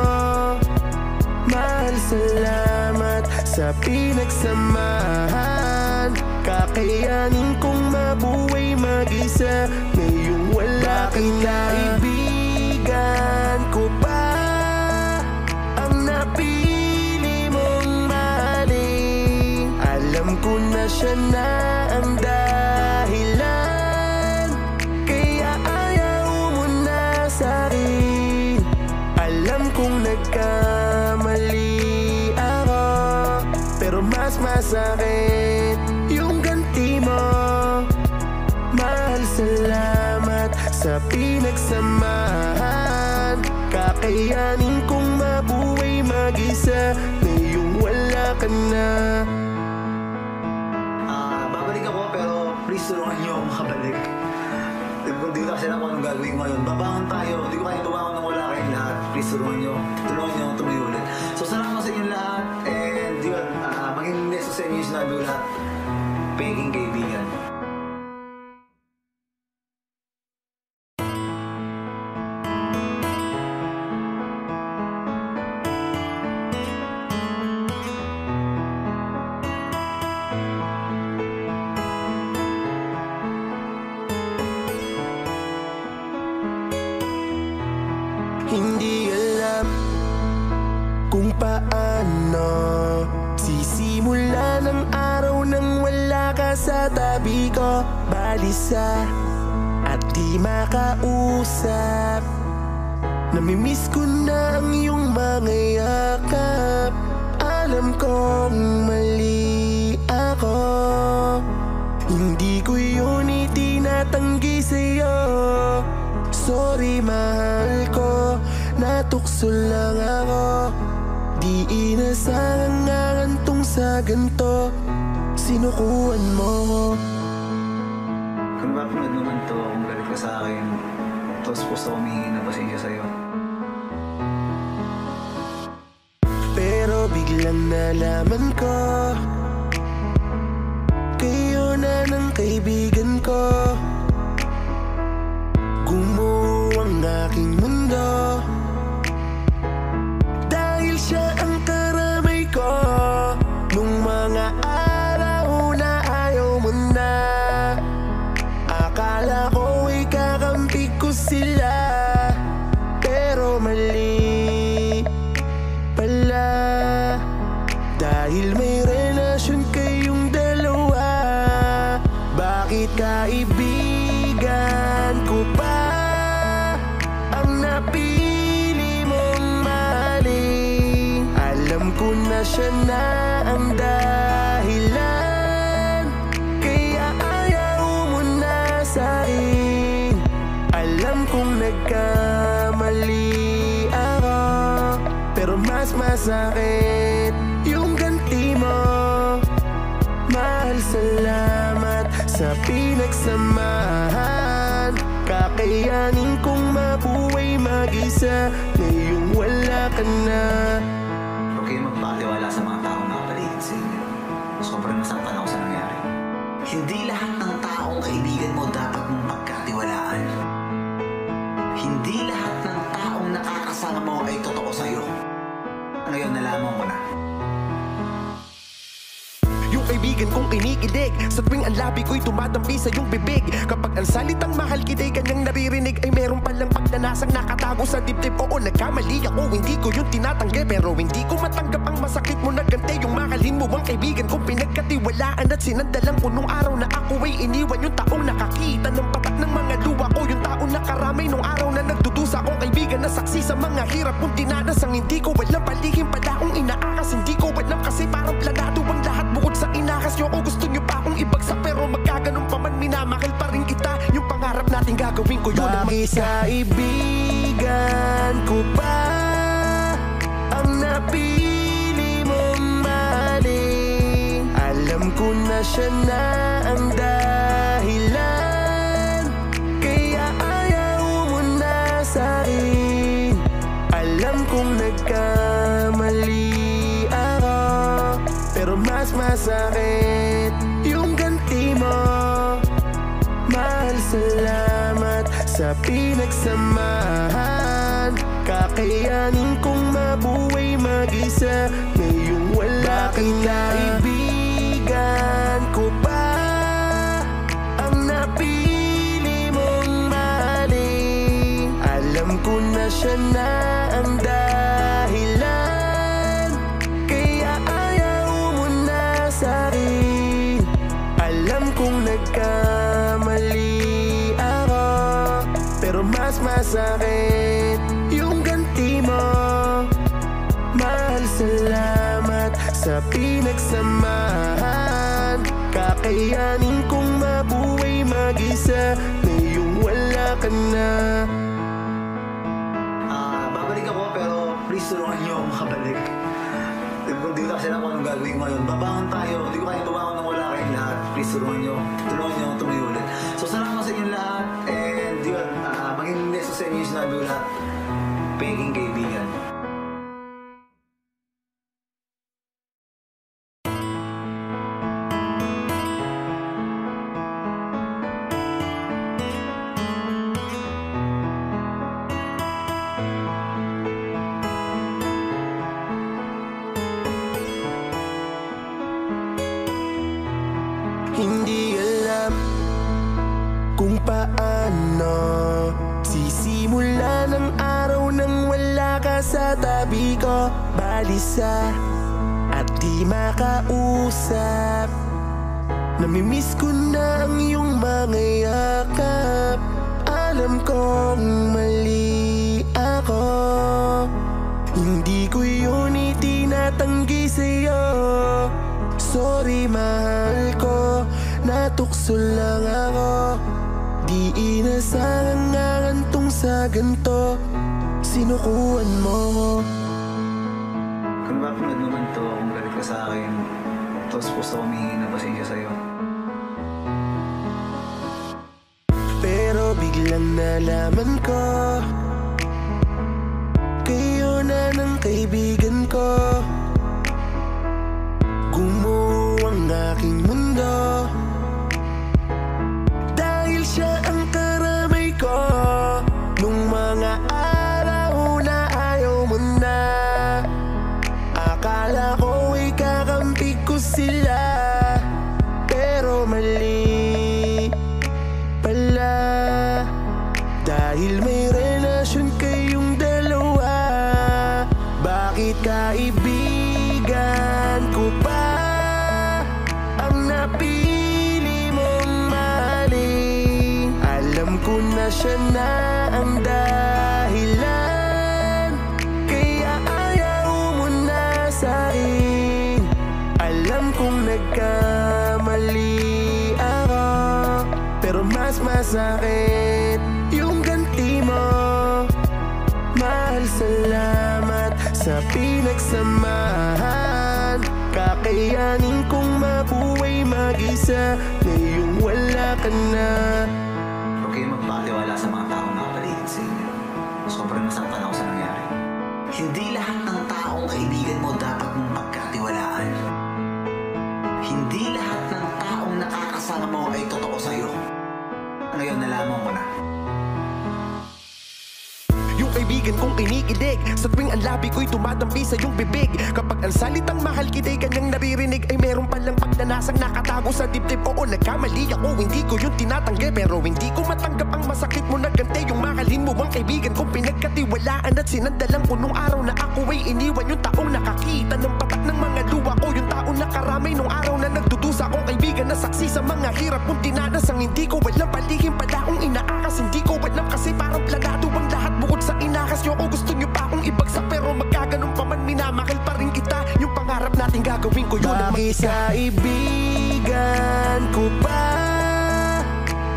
[SPEAKER 1] Mahal, salamat sa pinagsamahan. Kakayanin kong mabuhay mag-isa ngayong wala ka na. Kaibigan ko ba ang napili mong mahalin? Alam ko na siya na ang dahilan, kaya ayaw mo na sa'kin. Alam kong nagkamali ako, pero mas masakit yung ganti mo. Mahal, salamat sa pinagsamahan. Kakayanin kong mabuhay mag-isa ngayong wala ka na.
[SPEAKER 2] Babalik ako, pero please tulungan niyo ako makabalik. Kung di ko kasi alam kung anong gagawin ko ngayon, babangon tayo. Hindi ko kaya tumangon nang wala kayong lahat. Please tulungan niyo ako tumayo ulit. So salamat sa inyo lahat, and yun, maging neso sa inyo yung sinabi ko lahat. Peking kaibigan.
[SPEAKER 1] Hindi alam kung paano sisimula ng araw nang wala ka sa tabi ko. Balisa at di makausap, namimiss ko na ang iyong mga yakap. Alam kong mali ako, hindi ko yun itinatanggi sa'yo. Sorry mahal ko, natukso lang ako. Di inasang ngangantong sa ganto, sinukuan mo.
[SPEAKER 2] Kung mapanood naman to, kung galit ka sa akin, tapos gusto ko humingi ng pasensya sa'yo.
[SPEAKER 1] Pero biglang nalaman ko, kayo na ng kaibigan ko. Gumuho ang aking mundo, dahil siya ang karamay ko. Nung mga araw na ayaw mo na, akala ko ikakampi ko sila, pero mali pala. Dahil may relasyon kayong dalawa, bakit kaibigan ko pa ang napili mong mahalin? Alam ko na siya na ang dahilan, kaya ayaw mo na sa'kin. masakit yung ganti mo. Mahal, salamat sa pinagsamahan. Kakayanin kong mabuhay mag-isa ngayong wala ka na.
[SPEAKER 2] Huwag kayo magpatiwala sa mga taong nakapaligid sa inyo. Sobrang nasaktan ako sa nangyari. Hindi lahat ng taong kaibigan mo dapat mong pagkatiwalaan. Hindi lahat ng taong nakakasama mo ay totoo sa'yo. Ngayon nalaman ko na.
[SPEAKER 1] Yung kaibigan kong kinikilig, sa tuwing ang labi ko'y tumatampi sa iyong bibig. Kapag ang salitang mahal kita'y kanyang naririnig, ay meron palang pagnanasang nakatago sa dibdib. Oo, nagkamali ako, hindi ko yung tinatanggi, pero hindi ko matanggap ang masakit mo na ganti. Yung mahalin mo ang kaibigan kong pinagkatiwalaan at sinandalan ko nung araw na ako ay iniwan. Yung taong nakakita ng patak ng mga luwa ko, yung taong nakaramay nung araw na nagdudusa akong kaibigan na saksi sa mga hirap kong dinanas. Ang hindi ko alam, palihim pala akong inaakas. Hindi ko alam kasi parang planado ang lahat bukod sa inakas nyo. O gusto nyo pa akong ibagsak, pero magkaganon pa man, minamahal pa rin kita. Yung pangarap natin gagawin ko yun. Bakit kaibigan ko ba ang napili mong mahalin? Alam ko na siya na ang dahilan, kaya ayaw mo na sa'kin. Alam kong nagkamali ako, pero mas masakit yung ganti mo. Mahal, salamat sa pinagsamahan. Kakayanin kong mabuhay mag-isa ngayong wala ka na. Kaibigan ko ba ang napili mong mahalin? Alam ko na siya na ang dahilan, kaya ayaw mo na sa'kin. Alam kong nagkamali ako, pero mas masakit yung ganti mo. Mahal, salamat sa pinagsamahan. Kakayanin kong mabuhay mag-isa ngayong wala ka na.
[SPEAKER 2] Babalik ako, pero please tulungan niyo akong makabalik. Kung di ko kasi alam kung anong gagawin ko ngayon, babangon tayo. Hindi ko kaya tumangon nang wala kayong lahat. Please tulungan niyo akong tumayo ulit. So salamat sa inyo lahat, and yun, maging neso sa inyo yung sinabi ko lahat. Peking kaibigan.
[SPEAKER 1] Hindi alam kung paano sisimula ng araw nang wala ka sa tabi ko. Balisa at di makausap, namimiss ko na ang iyong mga yakap. Alam kong mali ako, hindi ko yun itinatanggi sa'yo. Sorry mahal ko, natukso lang ako. Di inasahan nga gantong sa ganto, sinukuan mo.
[SPEAKER 2] Kung mapanood naman to, kung galit ka sa akin, tapos gusto ko humingi ng pasensya sa'yo.
[SPEAKER 1] Pero biglang nalaman ko, kayo na ng kaibigan ko. Gumuho ang aking mundo, dahil siya ang karamay ko. Nung mga araw na ayaw mo na, akala ko ikakampi ko sila, pero mali pala. Dahil may relasyon kayong dalawa. Bakit kaibigan ko ba ang napili mong mahalin? Alam ko na siya na ang dahilan, kaya ayaw mo na sa'kin. Alam kong nagkamali ako, pero mas masakit yung ganti mo. Mahal, salamat sa sa pinagsamahan. Kakayanin kong mabuhay mag-isa ngayong wala ka na.
[SPEAKER 2] Huwag kayong magpakatiwala sa mga taong nakapaligid sa inyo. Sobrang nasaktan ako sa nangyari. Hindi lahat ng taong kaibigan mo dapat mong pagkatiwalaan. Hindi lahat ng taong nakakasama mo ay totoo sa'yo. Ngayon nalaman ko na.
[SPEAKER 1] Yung kaibigan kong kinikilig, sa tuwing ang labi ko'y tumatampi sa iyong bibig. Kapag ang salitang mahal kita'y kanyang naririnig, ay meron palang pagnanasang nakatago sa dibdib. Oo, nagkamali ako, hindi ko yung tinatanggi, pero hindi ko matanggap ang masakit mo na gante. Yung mahalin mo ang kaibigan kong pinagkatiwalaan at sinandalan ko nung araw na ako ay iniwan. Yung taong nakakita ng patak ng mga luwa ko, yung taong nakaramay nung araw na nagdudusa akong kaibigan na saksi sa mga hirap kong dinanas. Ang hindi ko alam, palihim pala akong inaakas. Hindi ko alam kasi parang planado ang lahat bukod sa inakas nyo. O gusto nyo pa akong ibagsak, pero magkaganon pa man, minamahal pa rin kita. Yung pangarap natin gagawin ko yun ang mag-isa. Kaibigan ko pa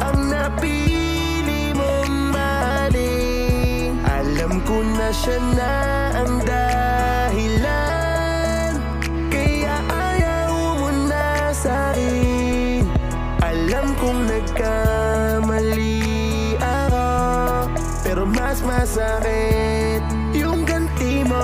[SPEAKER 1] ang napili mong mahalin. Alam ko na siya na ang dahilan, kaya ayaw mo na sa'kin. Alam kong nagkamali ako, pero mas masakit yung ganti mo.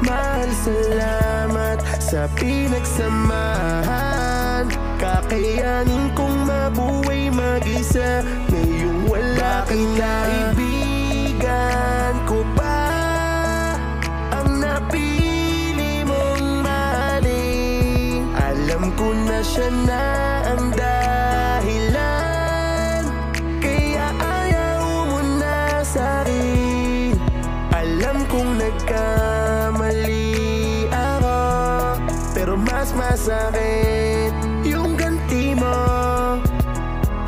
[SPEAKER 1] Mahal, salamat sa pinagsamahan. Kakayanin kong mabuhay mag-isa ngayong wala kita. Kaibigan ko pa ang napili mong mahalin. Alam ko na siya na ang dahilan, kaya ayaw mo na sa'kin. Alam kong nagkamali ako, pero mas masakit yung ganti mo.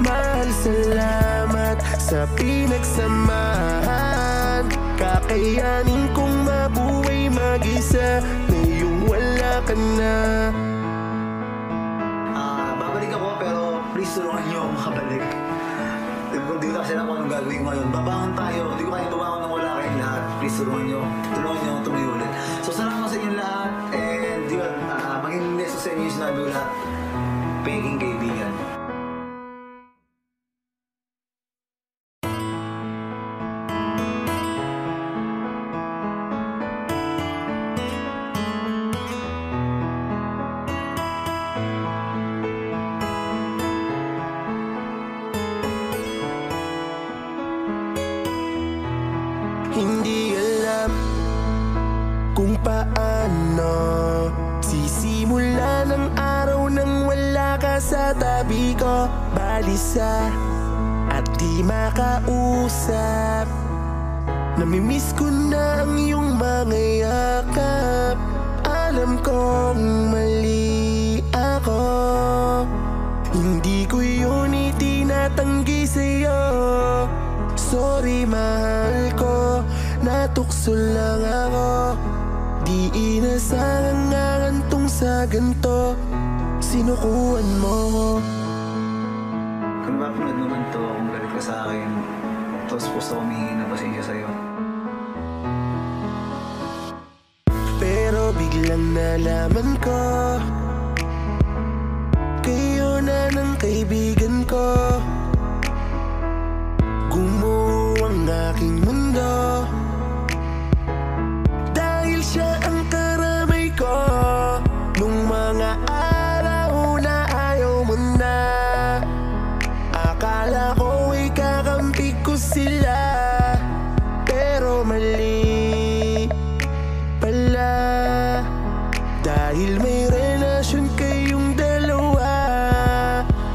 [SPEAKER 1] Mahal, salamat sa pinagsamahan. Kakayanin kong mabuhay mag-isa ngayong wala ka na.
[SPEAKER 2] Babalik ako, pero please tulungan niyo ako makabalik. Hindi ko kasi alam kung anong gagawin ko ngayon. Babangon tayo. Hindi ko kaya tumangon nang wala kayong lahat. Please tulungan niyo. Tulungan niyo akong tumayo ulit. So salamat sa inyo lahat. And yun, maging neso sa inyo yung sinabi ko lahat. Peking kaibigan.
[SPEAKER 1] Hindi alam kung paano sisimula ng araw nang wala ka sa tabi ko. Balisa at di makausap, namimiss ko na ang iyong mga yakap. Alam kong mali ako, hindi ko yun itinatanggi sa'yo. Sorry mahal ko, natukso lang ako. Di inasang ngantong sa ganto, sinukuan mo.
[SPEAKER 2] Kung mapanood naman to, kung galit ka sa akin, tapos gusto ko humingi na pasensya sa'yo.
[SPEAKER 1] Pero biglang nalaman ko, kayo na ng kaibigan ko. Gumuho ang aking mundo, dahil siya ang karamay ko. Nung mga araw na ayaw mo na, akala ko ikakampi ko sila, pero mali pala. Dahil may relasyon kayong dalawa,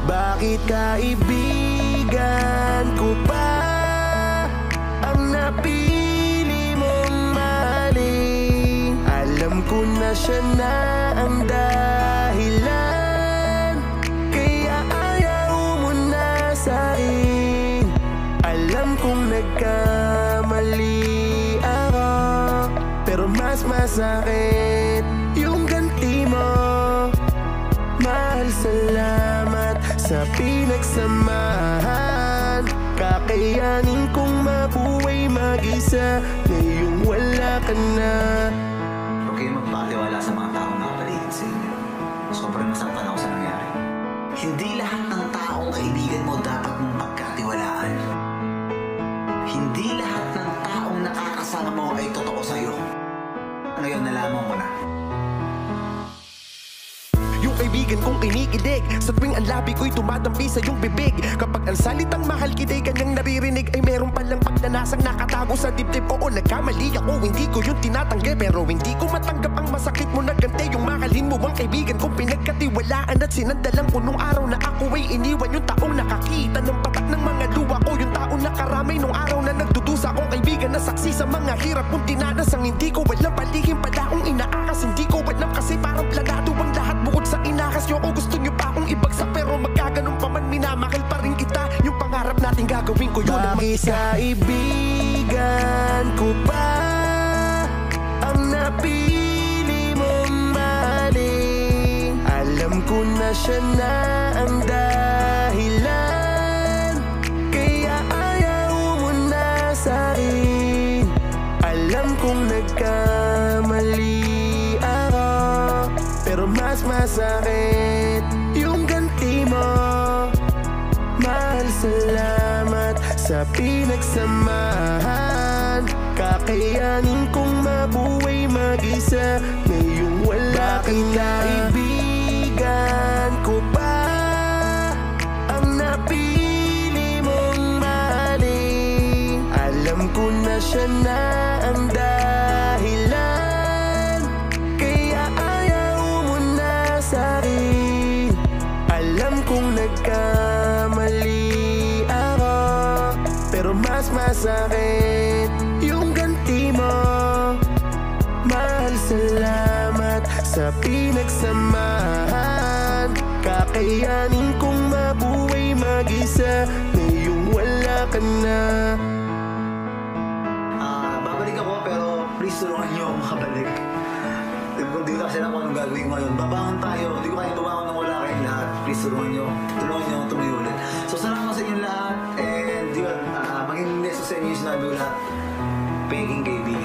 [SPEAKER 1] bakit kaibigan ko pa ang napili mong mahalin? Alam ko na siya na ang dahilan, kaya ayaw mo na sa'kin. Alam kong nagkamali ako, pero mas masakit yung ganti mo. Mahal, salamat sa pinagsamahan. Kakayanin kong mabuhay mag-isa ngayong wala ka na.
[SPEAKER 2] Huwag kayong magpakatiwala sa mga taong nakapaligid sa inyo. Sobrang nasaktan ako sa nangyari. Hindi lahat ng taong kaibigan mo dapat mong pagkatiwalaan. Hindi lahat ng taong nakakasama mo ay totoo sa'yo. Ngayon nalaman ko na.
[SPEAKER 1] Yung kaibigan kong iniidig, sa tuwing ang labi ko'y tumatampi sa iyong bibig. Kapag ang salitang mahal kita'y kanyang naririnig, ay meron palang pagnanasang nakatago sa dibdib. Oo, nagkamali ako, hindi ko yung tinatanggi, pero hindi ko matanggap ang masakit mo na gante. Yung mahalin mo ang kaibigan kong pinagkatiwalaan at sinandalan ko nung araw na ako ay iniwan. Yung taong nakakita ng patak ng mga luwa ko, yung taong nakaramay nung araw na nagdudusa akong kaibigan na saksi sa mga hirap kong dinanas. Ang hindi ko alam, palihim pala akong inaakas. Hindi ko alam kasi parang planado ang lahat bukod sa inakas nyo. O gusto nyo pa akong ibagsak, pero magkaganon pa man, minamahal pa rin kita. Yung pangarap natin gagawin ko yun ang mag-isa. Kaibigan ko ba ang napili mong mahalin? Alam ko na siya na ang dahilan, kaya ayaw mo na sa'kin. Alam kong nagkamali ako, pero mas masakit yung ganti mo. Mahal, salamat sa pinagsamahan. Kakayanin kong mabuhay mag-isa ngayong wala ka na. Kaibigan ko ba ang napili mong mahalin? Alam ko na siya na ang dahilan, kaya ayaw mo na sa'kin. Alam kong nagkamali ako, pero mas masakit yung ganti mo. Mahal, salamat sa pinagsamahan. Kakayanin kong mabuhay mag-isa ngayong wala ka na.
[SPEAKER 2] Babalik ako, pero please tulungan niyo ako makabalik. Kung di ko kasi alam kung anong gagawin ko ngayon, babangon tayo. Hindi ko kaya babangon nang wala kayong lahat. Please tulungan niyo ako tumayo ulit. So salamat sa inyo lahat. And yun, maging neso sa inyo yung sinabi ko lahat. Peking kaibigan.